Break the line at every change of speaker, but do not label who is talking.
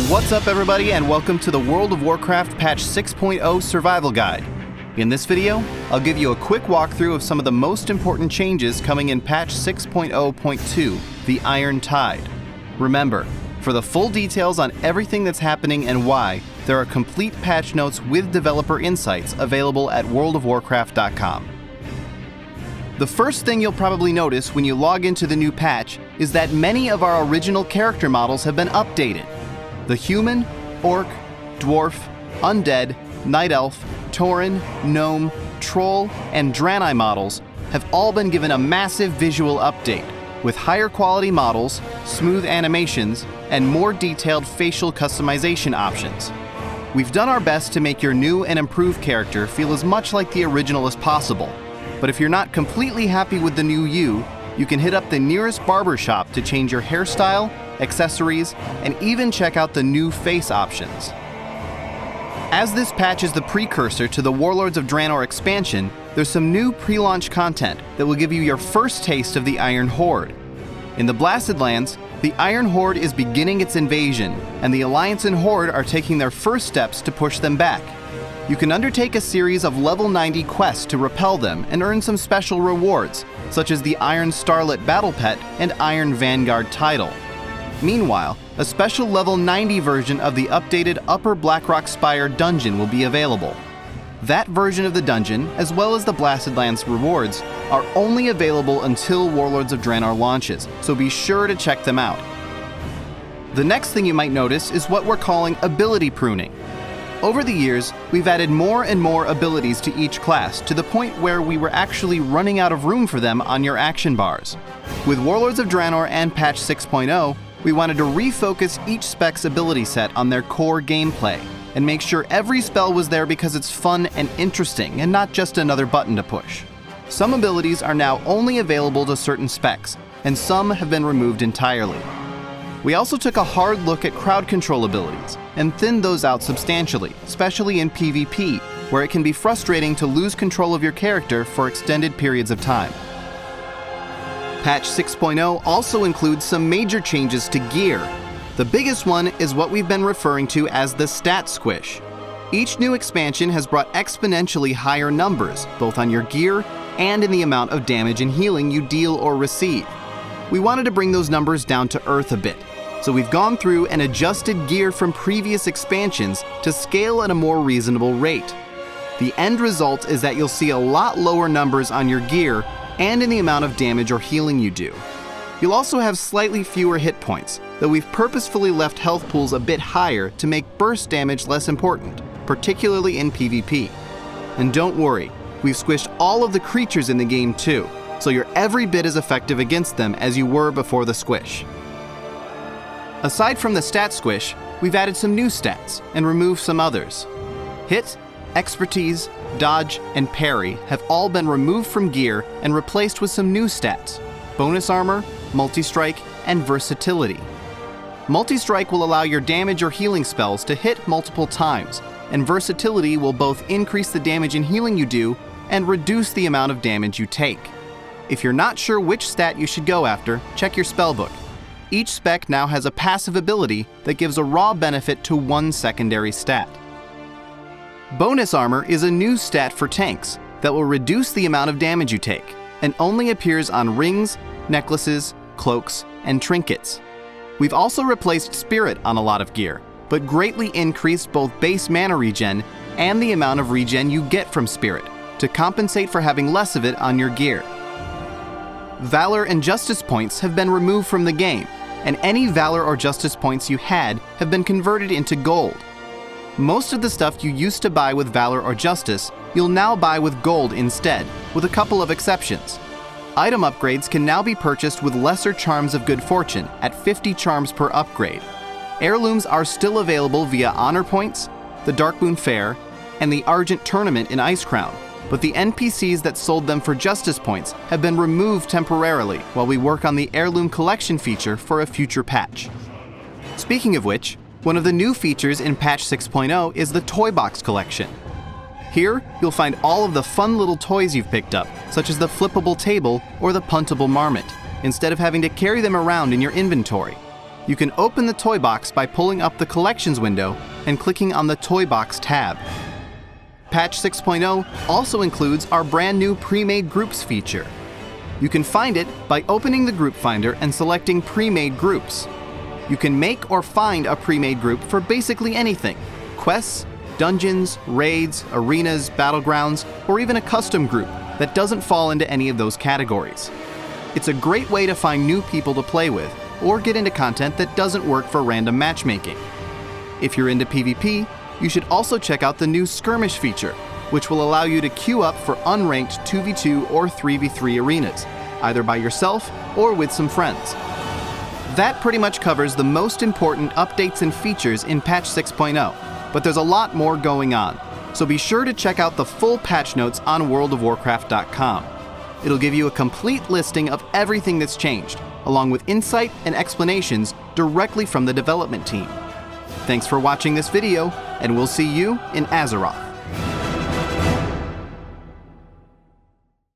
What's up everybody, and welcome to the World of Warcraft Patch 6.0 Survival Guide. In this video, I'll give you a quick walkthrough of some of the most important changes coming in Patch 6.0.2, the Iron Tide. Remember, for the full details on everything that's happening and why, there are complete patch notes with developer insights available at worldofwarcraft.com. The first thing you'll probably notice when you log into the new patch is that many of our original character models have been updated. The human, orc, dwarf, undead, night elf, tauren, gnome, troll, and Draenei models have all been given a massive visual update, with higher quality models, smooth animations, and more detailed facial customization options. We've done our best to make your new and improved character feel as much like the original as possible, but if you're not completely happy with the new you can hit up the nearest barber shop to change your hairstyle, accessories, and even check out the new face options. As this patch is the precursor to the Warlords of Draenor expansion, there's some new pre-launch content that will give you your first taste of the Iron Horde. In the Blasted Lands, the Iron Horde is beginning its invasion, and the Alliance and Horde are taking their first steps to push them back. You can undertake a series of level 90 quests to repel them and earn some special rewards, such as the Iron Starlet Battle Pet and Iron Vanguard title. Meanwhile, a special level 90 version of the updated Upper Blackrock Spire dungeon will be available. That version of the dungeon, as well as the Blasted Lands rewards, are only available until Warlords of Draenor launches, so be sure to check them out. The next thing you might notice is what we're calling ability pruning. Over the years, we've added more and more abilities to each class, to the point where we were actually running out of room for them on your action bars. With Warlords of Draenor and Patch 6.0, we wanted to refocus each spec's ability set on their core gameplay, and make sure every spell was there because it's fun and interesting, and not just another button to push. Some abilities are now only available to certain specs, and some have been removed entirely. We also took a hard look at crowd control abilities, and thinned those out substantially, especially in PvP, where it can be frustrating to lose control of your character for extended periods of time. Patch 6.0 also includes some major changes to gear. The biggest one is what we've been referring to as the stat squish. Each new expansion has brought exponentially higher numbers, both on your gear and in the amount of damage and healing you deal or receive. We wanted to bring those numbers down to earth a bit, so we've gone through and adjusted gear from previous expansions to scale at a more reasonable rate. The end result is that you'll see a lot lower numbers on your gear and in the amount of damage or healing you do. You'll also have slightly fewer hit points, though we've purposefully left health pools a bit higher to make burst damage less important, particularly in PvP. And don't worry, we've squished all of the creatures in the game too, so you're every bit as effective against them as you were before the squish. Aside from the stat squish, we've added some new stats and removed some others. Hit, expertise, dodge, and parry have all been removed from gear and replaced with some new stats: bonus armor, multi-strike, and versatility. Multi-strike will allow your damage or healing spells to hit multiple times, and versatility will both increase the damage and healing you do and reduce the amount of damage you take. If you're not sure which stat you should go after, check your spellbook. Each spec now has a passive ability that gives a raw benefit to one secondary stat. Bonus armor is a new stat for tanks that will reduce the amount of damage you take, and only appears on rings, necklaces, cloaks, and trinkets. We've also replaced spirit on a lot of gear, but greatly increased both base mana regen and the amount of regen you get from spirit, to compensate for having less of it on your gear. Valor and Justice points have been removed from the game, and any Valor or Justice points you had have been converted into gold. Most of the stuff you used to buy with Valor or Justice, you'll now buy with gold instead, with a couple of exceptions. Item upgrades can now be purchased with lesser charms of good fortune at 50 charms per upgrade. Heirlooms are still available via honor points, the Darkmoon Fair, and the Argent Tournament in Icecrown, but the NPCs that sold them for Justice points have been removed temporarily while we work on the Heirloom Collection feature for a future patch. Speaking of which, one of the new features in Patch 6.0 is the Toy Box Collection. Here, you'll find all of the fun little toys you've picked up, such as the flippable table or the puntable marmot, instead of having to carry them around in your inventory. You can open the toy box by pulling up the Collections window and clicking on the Toy Box tab. Patch 6.0 also includes our brand new Premade Groups feature. You can find it by opening the Group Finder and selecting Premade Groups. You can make or find a premade group for basically anything: quests, dungeons, raids, arenas, battlegrounds, or even a custom group that doesn't fall into any of those categories. It's a great way to find new people to play with, or get into content that doesn't work for random matchmaking. If you're into PvP, you should also check out the new Skirmish feature, which will allow you to queue up for unranked 2v2 or 3v3 arenas, either by yourself or with some friends. That pretty much covers the most important updates and features in patch 6.0, but there's a lot more going on, so be sure to check out the full patch notes on worldofwarcraft.com. It'll give you a complete listing of everything that's changed, along with insight and explanations directly from the development team. Thanks for watching this video, and we'll see you in Azeroth.